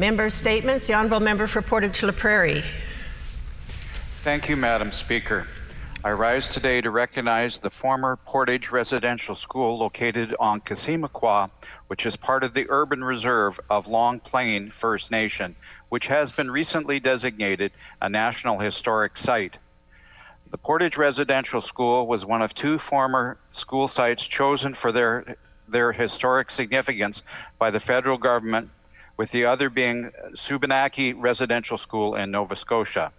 Member statements. The Honourable Member for Portage la Prairie. Thank you, Madam Speaker. I rise today to recognize the former Portage Residential School located on Keeshkeemaquah, which is part of the urban reserve of Long Plain First Nation, which has been recently designated a National Historic Site. The Portage Residential School was one of two former school sites chosen for their historic significance by the federal government, with the other being Keeshkeemaquah Residential School in Nova Scotia.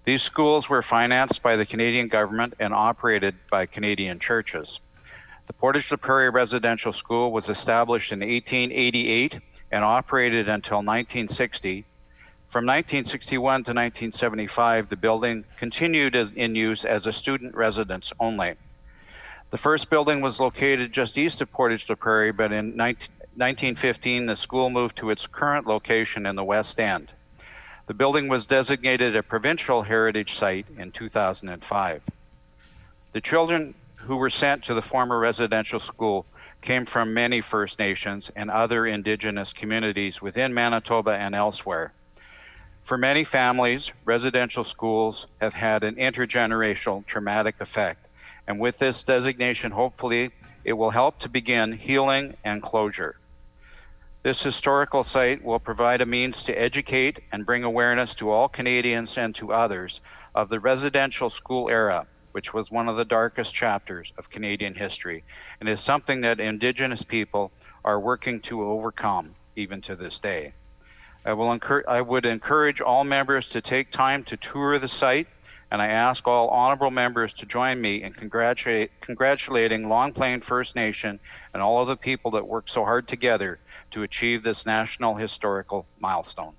These schools were financed by the Canadian government and operated by Canadian churches. The Portage la Prairie Residential School was established in 1888 and operated until 1960. From 1961 to 1975, the building continued in use as a student residence only. The first building was located just east of Portage la Prairie, but in 1915, the school moved to its current location in the West End. The building was designated a provincial heritage site in 2005. The children who were sent to the former residential school came from many First Nations and other Indigenous communities within Manitoba and elsewhere. For many families, residential schools have had an intergenerational traumatic effect, and with this designation, hopefully, it will help to begin healing and closure. This historical site will provide a means to educate and bring awareness to all Canadians and to others of the residential school era, which was one of the darkest chapters of Canadian history, and is something that Indigenous people are working to overcome even to this day. I would encourage all members to take time to tour the site, and I ask all honorable members to join me in congratulating Long Plain First Nation and all of the people that work so hard together to achieve this national historical milestone.